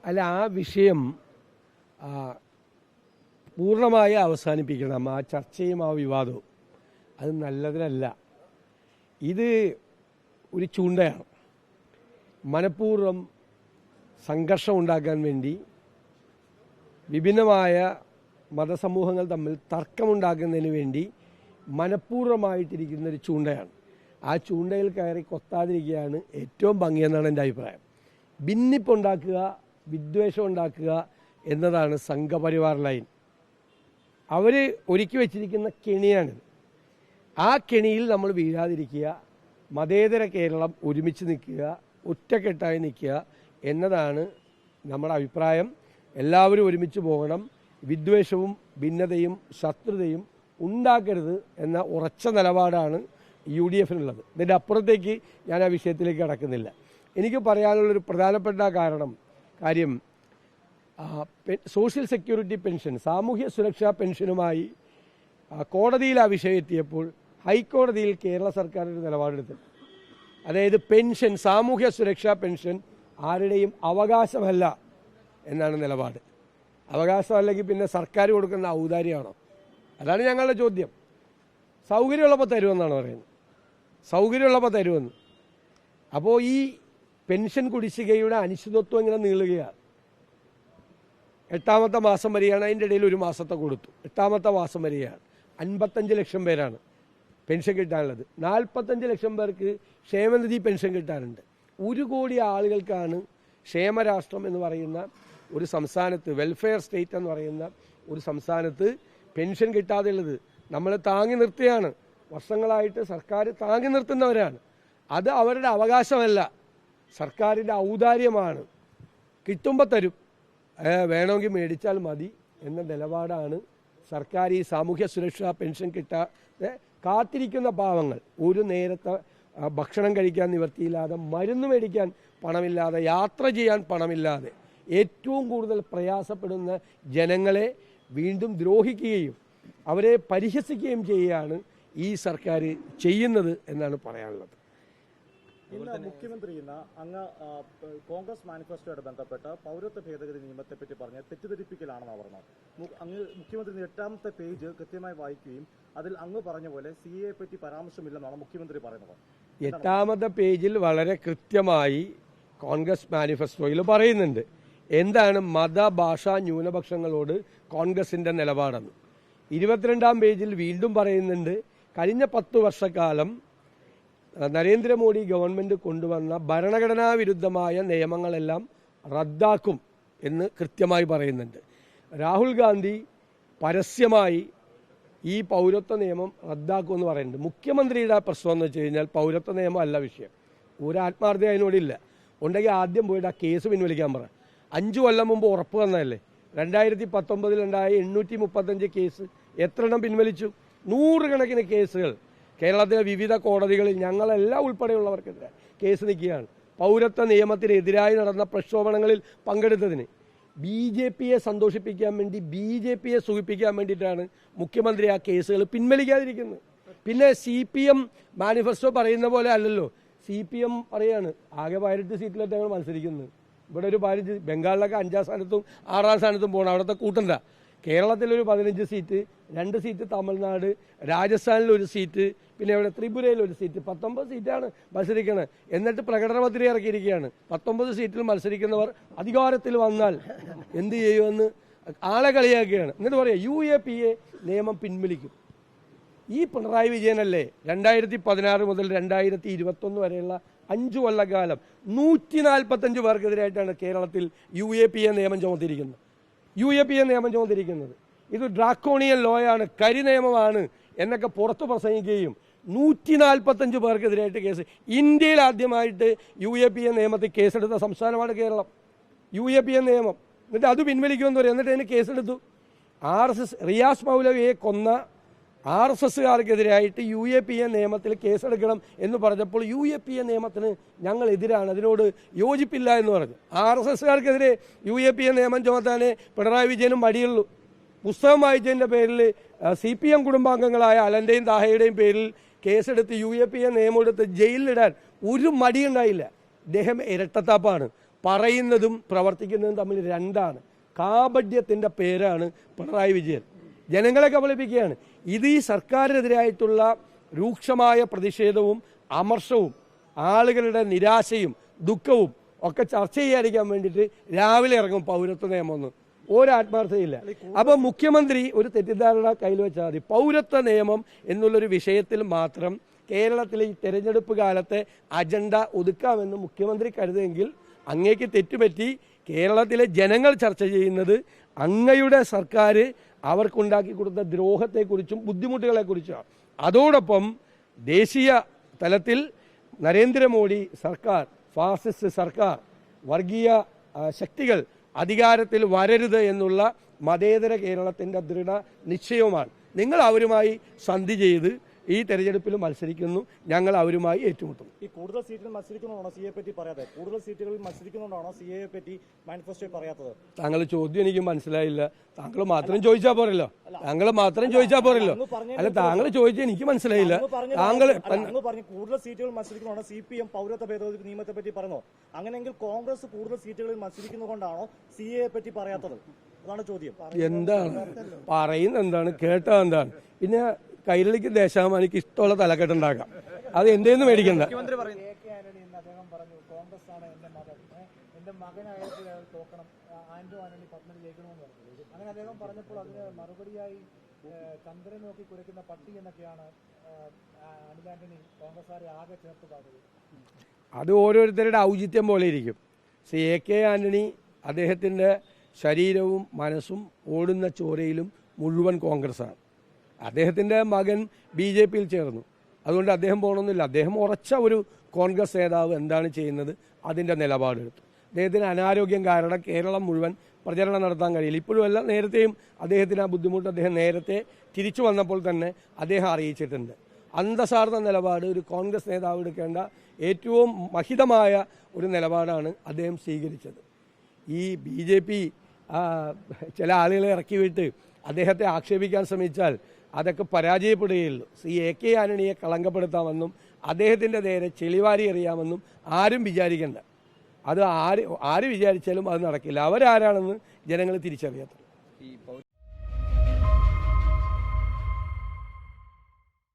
അല്ല, ആ വിഷയം പൂർണ്ണമായി അവസാനിപ്പിക്കണം. ആ ചർച്ചയും ആ വിവാദവും അത് നല്ലതിനല്ല. ഇത് ഒരു ചൂണ്ടയാണ്. മനഃപൂർവ്വം സംഘർഷം ഉണ്ടാക്കാൻ വേണ്ടി വിഭിന്നമായ മതസമൂഹങ്ങൾ തമ്മിൽ തർക്കമുണ്ടാക്കുന്നതിന് വേണ്ടി മനഃപൂർവ്വമായിട്ടിരിക്കുന്നൊരു ചൂണ്ടയാണ്. ആ ചൂണ്ടയിൽ കയറി കൊത്താതിരിക്കുകയാണ് ഏറ്റവും ഭംഗിയെന്നാണ് എൻ്റെ അഭിപ്രായം. ഭിന്നിപ്പുണ്ടാക്കുക, വിദ്വേഷം ഉണ്ടാക്കുക എന്നതാണ് സംഘപരിവാർ ലൈൻ. അവർ ഒരുക്കി വച്ചിരിക്കുന്ന കെണിയാണിത്. ആ കെണിയിൽ നമ്മൾ വീഴാതിരിക്കുക, മതേതര കേരളം ഒരുമിച്ച് നിൽക്കുക, ഒറ്റക്കെട്ടായി നിൽക്കുക എന്നതാണ് നമ്മുടെ അഭിപ്രായം. എല്ലാവരും ഒരുമിച്ച് പോകണം. വിദ്വേഷവും ഭിന്നതയും ശത്രുതയും ഉണ്ടാക്കരുത് എന്ന ഉറച്ച നിലപാടാണ് UDFനുള്ളത്. ഇതിൻ്റെ അപ്പുറത്തേക്ക് ഞാൻ ആ വിഷയത്തിലേക്ക് കടക്കുന്നില്ല. എനിക്ക് പറയാനുള്ളൊരു പ്രധാനപ്പെട്ട കാര്യം സോഷ്യൽ സെക്യൂരിറ്റി പെൻഷൻ, സാമൂഹ്യ സുരക്ഷാ പെൻഷനുമായി കോടതിയിൽ ആ വിഷയം എത്തിയപ്പോൾ ഹൈക്കോടതിയിൽ കേരള സർക്കാർ ഒരു നിലപാടെടുത്തു. അതായത് പെൻഷൻ, സാമൂഹ്യ സുരക്ഷാ പെൻഷൻ ആരുടെയും അവകാശമല്ല എന്നാണ് നിലപാട്. അവകാശമല്ലെങ്കിൽ പിന്നെ സർക്കാർ കൊടുക്കുന്ന ഔദാര്യമാണോ? അതാണ് ഞങ്ങളുടെ ചോദ്യം. സൗകര്യമുള്ളപ്പോൾ തരുമെന്നാണ് പറയുന്നത്. സൗകര്യമുള്ളപ്പോൾ തരുമെന്ന്. അപ്പോൾ ഈ പെൻഷൻ കുടിശ്ശികയുടെ അനിശ്ചിതത്വം ഇങ്ങനെ നീളുകയാണ്. 8ാമത്തെ മാസം വരെയാണ്. അതിൻ്റെ ഇടയിൽ ഒരു മാസത്തെ കൊടുത്തു. 8ാമത്തെ മാസം വരെയാണ്. 55 ലക്ഷം പേരാണ് പെൻഷൻ കിട്ടാനുള്ളത്. 45 ലക്ഷം പേർക്ക് ക്ഷേമനിധി പെൻഷൻ കിട്ടാനുണ്ട്. 1 കോടി ആളുകൾക്കാണ് ക്ഷേമരാഷ്ട്രം എന്ന് പറയുന്ന ഒരു സംസ്ഥാനത്ത്, വെൽഫെയർ സ്റ്റേറ്റ് എന്ന് പറയുന്ന ഒരു സംസ്ഥാനത്ത് പെൻഷൻ കിട്ടാതെയുള്ളത്. നമ്മൾ താങ്ങി നിർത്തുകയാണ്. വർഷങ്ങളായിട്ട് സർക്കാർ താങ്ങി നിർത്തുന്നവരാണ്. അത് അവരുടെ അവകാശമല്ല, സർക്കാരിൻ്റെ ഔദാര്യമാണ്. കിട്ടുമ്പോൾ തരും, വേണമെങ്കിൽ മേടിച്ചാൽ മതി എന്ന നിലപാടാണ് സർക്കാർ. ഈ സാമൂഹ്യ സുരക്ഷാ പെൻഷൻ കിട്ടാതെ കാത്തിരിക്കുന്ന പാവങ്ങൾ, ഒരു നേരത്തെ ഭക്ഷണം കഴിക്കാൻ നിവൃത്തിയില്ലാതെ, മരുന്ന് മേടിക്കാൻ പണമില്ലാതെ, യാത്ര ചെയ്യാൻ പണമില്ലാതെ ഏറ്റവും കൂടുതൽ പ്രയാസപ്പെടുന്ന ജനങ്ങളെ വീണ്ടും ദ്രോഹിക്കുകയും അവരെ പരിഹസിക്കുകയും ചെയ്യുകയാണ് ഈ സർക്കാർ ചെയ്യുന്നത് എന്നാണ് പറയാനുള്ളത്. ഇന്ന് മുഖ്യമന്ത്രി അങ്ങ് കോൺഗ്രസ് മാനിഫെസ്റ്റോയോട് ബന്ധപ്പെട്ട പൗരത്വ ഭേദഗതി നിയമത്തെപ്പറ്റി പറഞ്ഞ തെറ്റിദ്ധരിപ്പിക്കലാണെന്നാണ് പറഞ്ഞത്. അങ്ങ് മുഖ്യമന്ത്രി 8ാമത്തെ പേജ് കൃത്യമായി വായിക്കുകയും അതിൽ അങ്ങ് പറഞ്ഞ പോലെ CAA പറ്റി പരാമർശമില്ലെന്നാണ് മുഖ്യമന്ത്രി പറയുന്നത്. 8ാമത്തെ പേജിൽ വളരെ കൃത്യമായി കോൺഗ്രസ് മാനിഫെസ്റ്റോയിൽ പറയുന്നുണ്ട് എന്താണ് മത ഭാഷാ ന്യൂനപക്ഷങ്ങളോട് കോൺഗ്രസിന്റെ നിലപാടെന്ന്. 22ാം പേജിൽ വീണ്ടും പറയുന്നുണ്ട് കഴിഞ്ഞ 10 വർഷക്കാലം നരേന്ദ്രമോദി ഗവൺമെന്റ് കൊണ്ടുവന്ന ഭരണഘടനാ വിരുദ്ധമായ നിയമങ്ങളെല്ലാം റദ്ദാക്കും എന്ന് കൃത്യമായി പറയുന്നുണ്ട്. രാഹുൽ ഗാന്ധി പരസ്യമായി ഈ പൗരത്വ നിയമം റദ്ദാക്കുമെന്ന് പറയുന്നുണ്ട്. മുഖ്യമന്ത്രിയുടെ പ്രശ്നം എന്ന് വെച്ച് കഴിഞ്ഞാൽ പൗരത്വ നിയമം അല്ല വിഷയം. ഒരു ആത്മാർത്ഥത അതിനോടില്ല. ഉണ്ടെങ്കിൽ ആദ്യം പോയിട്ട് ആ കേസ് പിൻവലിക്കാൻ പറ. 5 കൊല്ലം മുമ്പ് ഉറപ്പ് വന്നതല്ലേ. 2019 835 കേസ് എത്ര എണ്ണം പിൻവലിച്ചു? 100 കണക്കിന് കേസുകൾ കേരളത്തിലെ വിവിധ കോടതികളിൽ ഞങ്ങളെല്ലാം ഉൾപ്പെടെയുള്ളവർക്കെതിരെ കേസ് നിൽക്കുകയാണ്. പൗരത്വ നിയമത്തിനെതിരായി നടന്ന പ്രക്ഷോഭങ്ങളിൽ പങ്കെടുത്തതിന് BJPയെ സന്തോഷിപ്പിക്കാൻ വേണ്ടി, BJPയെ സുഖിപ്പിക്കാൻ വേണ്ടിയിട്ടാണ് മുഖ്യമന്ത്രി ആ കേസുകൾ പിൻവലിക്കാതിരിക്കുന്നത്. പിന്നെ CPM മാനിഫെസ്റ്റോ പറയുന്ന പോലെ അല്ലല്ലോ. CPM പറയാണ് ആകെ 18 സീറ്റിലൊക്കെ ഞങ്ങൾ മത്സരിക്കുന്നത്. ഇവിടെ ഒരു 15, ബംഗാളിലൊക്കെ 5ാം സ്ഥാനത്തും 6ാം സ്ഥാനത്തും പോകണം. അവിടുത്തെ കൂട്ടണ്ട. കേരളത്തിലൊരു 15 സീറ്റ്, 2 സീറ്റ് തമിഴ്നാട്, രാജസ്ഥാനിൽ 1 സീറ്റ്, പിന്നെ ഇവിടെ ത്രിപുരയിൽ 1 സീറ്റ്, 19 സീറ്റാണ് മത്സരിക്കുന്നത്. എന്നിട്ട് പ്രകടന പത്രിക ഇറക്കിയിരിക്കുകയാണ്. 19 സീറ്റിൽ മത്സരിക്കുന്നവർ അധികാരത്തിൽ വന്നാൽ എന്ത് ചെയ്യുമെന്ന് ആളെ കളിയാക്കുകയാണ്. എന്നിട്ട് പറയാം UAPA നിയമം പിൻവലിക്കും. ഈ പിണറായി വിജയനല്ലേ 2016 മുതൽ 2021 വരെയുള്ള 5 കൊല്ലക്കാലം 145 പേർക്കെതിരായിട്ടാണ് കേരളത്തിൽ UAPA നിയമം ചുമത്തിയിരിക്കുന്നത്. UAPA നിയമം ചുമത്തിരിക്കുന്നത് ഇത് ഡ്രാക്കോണിയൻ ലോയാണ്, കരി നിയമമാണ് എന്നൊക്കെ പുറത്തു പ്രസംഗിക്കുകയും 145 പേർക്കെതിരായിട്ട് കേസ്. ഇന്ത്യയിൽ ആദ്യമായിട്ട് UAPA നിയമത്തിൽ കേസെടുത്ത സംസ്ഥാനമാണ് കേരളം. UAPA നിയമം എന്നിട്ട് അത് പിൻവലിക്കുമെന്ന് പറയും. എന്നിട്ട് അതിന് കേസെടുത്തു. RSS റിയാസ് മൗലവിയെ കൊന്ന RSSകാർക്കെതിരായിട്ട് UAPA നിയമത്തിൽ കേസെടുക്കണം എന്ന് പറഞ്ഞപ്പോൾ UAPA നിയമത്തിന് ഞങ്ങൾ എതിരാണ്, അതിനോട് യോജിപ്പില്ല എന്ന് പറഞ്ഞു. RSSകാർക്കെതിരെ UAPA നിയമം ചുമത്താനേ പിണറായി വിജയനും മടിയുള്ളൂ. പുസ്തകം വായിച്ചതിൻ്റെ പേരിൽ CPM കുടുംബാംഗങ്ങളായ അലൻ്റെയും താഹയുടെയും പേരിൽ കേസെടുത്ത് UAPA നിയമം എടുത്ത് ജയിലിലിടാൻ ഒരു മടിയുണ്ടായില്ല. ഇദ്ദേഹം ഇരട്ടത്താപ്പാണ്. പറയുന്നതും പ്രവർത്തിക്കുന്നതും തമ്മിൽ രണ്ടാണ്. കാപഢ്യത്തിൻ്റെ പേരാണ് പിണറായി വിജയൻ. ജനങ്ങളെ കബളിപ്പിക്കുകയാണ്. ഇത് ഈ സർക്കാരിനെതിരായിട്ടുള്ള രൂക്ഷമായ പ്രതിഷേധവും അമർഷവും ആളുകളുടെ നിരാശയും ദുഃഖവും ഒക്കെ ചർച്ച ചെയ്യാതിരിക്കാൻ വേണ്ടിയിട്ട് രാവിലെ ഇറങ്ങും പൗരത്വ നിയമമൊന്നും. ഒരാത്മാർത്ഥതയില്ല. അപ്പം മുഖ്യമന്ത്രി ഒരു തെറ്റിദ്ധാരണ കയ്യിൽ വെച്ചാൽ മതി. പൗരത്വ നിയമം എന്നുള്ളൊരു വിഷയത്തിൽ മാത്രം കേരളത്തിലെ ഈ തെരഞ്ഞെടുപ്പ് കാലത്തെ അജണ്ട ഒതുക്കാമെന്ന് മുഖ്യമന്ത്രി കരുതെങ്കിൽ അങ്ങേക്ക് തെറ്റുപറ്റി. കേരളത്തിലെ ജനങ്ങൾ ചർച്ച ചെയ്യുന്നത് അങ്ങയുടെ സർക്കാർ അവർക്കുണ്ടാക്കി കൊടുത്ത ദ്രോഹത്തെക്കുറിച്ചും ബുദ്ധിമുട്ടുകളെക്കുറിച്ചുമാണ്. അതോടൊപ്പം ദേശീയ തലത്തിൽ നരേന്ദ്രമോദി സർക്കാർ, ഫാസിസ്റ്റ് സർക്കാർ, വർഗീയ ശക്തികൾ അധികാരത്തിൽ വരരുത് എന്നുള്ള മതേതര കേരളത്തിൻ്റെ ദൃഢ നിശ്ചയവുമാണ്. നിങ്ങൾ അവരുമായി സന്ധി ചെയ്ത് ഈ തെരഞ്ഞെടുപ്പിൽ മത്സരിക്കുന്നു, ഞങ്ങൾ അവരുമായി ഏറ്റുമുട്ടും. ഈ കൂടുതൽ സീറ്റുകൾ മത്സരിക്കുന്നതാണോ സി എ പറ്റി പറയാതെ? കൂടുതൽ സീറ്റുകളിൽ മത്സരിക്കുന്നതാണോ സി എ പറ്റി മാനിഫെസ്റ്റോയിൽ പറയാത്തത്? താങ്കളുടെ ചോദ്യം എനിക്ക് മനസ്സിലായില്ല. താങ്കൾ മാത്രം ചോദിച്ചാൽ പോരല്ലോ. താങ്കൾ മാത്രം ചോദിച്ചാൽ പോരല്ലോ. അല്ല, താങ്കൾ ചോദിച്ചാൽ എനിക്ക് മനസ്സിലായില്ല. താങ്കൾ പറഞ്ഞു കൂടുതൽ സീറ്റുകൾ മത്സരിക്കുന്നതാണോ സി പി എം പൗരത്വ ഭേദഗതി നിയമത്തെ പറ്റി പറയുന്നു. അങ്ങനെയെങ്കിൽ കോൺഗ്രസ് കൂടുതൽ സീറ്റുകളിൽ മത്സരിക്കുന്നതുകൊണ്ടാണോ സി എ പറ്റി പറയാത്തത്? അതാണ് ചോദ്യം. എന്താണ് പറയുന്നത്? എന്താണ് കേട്ടത്? എന്താണ്? പിന്നെ കൈരളിക്ക് ദേശാഭിമാനിക്ക് ഇഷ്ടമുള്ള തലക്കെട്ടുണ്ടാക്കാം. അത് എന്റെ ഒന്നും മേടിക്കണ്ട. ചന്ദ്രൻ നോക്കി കുരയ്ക്കുന്ന പട്ടി എന്നൊക്കെയാണ് അനിൽ ആന്റണി കോൺഗ്രസ്സുകാരെ ആകെ ചേർത്ത് പറഞ്ഞത്. അത് ഓരോരുത്തരുടെ ഔചിത്യം പോലെ ഇരിക്കും. ശ്രീ എ കെ ആന്റണി അദ്ദേഹത്തിൻ്റെ ശരീരവും മനസ്സും ഓടുന്ന ചോരയിലും മുഴുവൻ കോൺഗ്രസ്സാണ്. അദ്ദേഹത്തിൻ്റെ മകൻ BJP-യിൽ ചേർന്നു. അതുകൊണ്ട് അദ്ദേഹം പോകണമെന്നില്ല. അദ്ദേഹം ഉറച്ച ഒരു കോൺഗ്രസ് നേതാവ് എന്താണ് ചെയ്യുന്നത് അതിൻ്റെ നിലപാടെടുത്തു. അദ്ദേഹത്തിന് അനാരോഗ്യം കാരണം കേരളം മുഴുവൻ പ്രചരണം നടത്താൻ കഴിയില്ല. ഇപ്പോഴുമല്ല, നേരത്തെയും അദ്ദേഹത്തിന് ആ ബുദ്ധിമുട്ട് അദ്ദേഹം നേരത്തെ തിരിച്ചു വന്നപ്പോൾ തന്നെ അദ്ദേഹം അറിയിച്ചിട്ടുണ്ട്. അന്തസാർന്ന നിലപാട് ഒരു കോൺഗ്രസ് നേതാവ് എടുക്കേണ്ട ഏറ്റവും മഹിതമായ ഒരു നിലപാടാണ് അദ്ദേഹം സ്വീകരിച്ചത്. ഈ BJP ചില ആളുകളെ ഇറക്കി വിട്ട് അദ്ദേഹത്തെ ആക്ഷേപിക്കാൻ ശ്രമിച്ചാൽ അതൊക്കെ പരാജയപ്പെടുകയുള്ളൂ. ശ്രീ എ കെ ആന്റണിയെ കളങ്കപ്പെടുത്താമെന്നും അദ്ദേഹത്തിൻ്റെ നേരെ ചെളിവാരി എറിയാമെന്നും ആരും വിചാരിക്കേണ്ട. അത് ആര് വിചാരിച്ചാലും അത് നടക്കില്ല. അവരാരാണെന്ന് ജനങ്ങൾ തിരിച്ചറിയാത്തത്.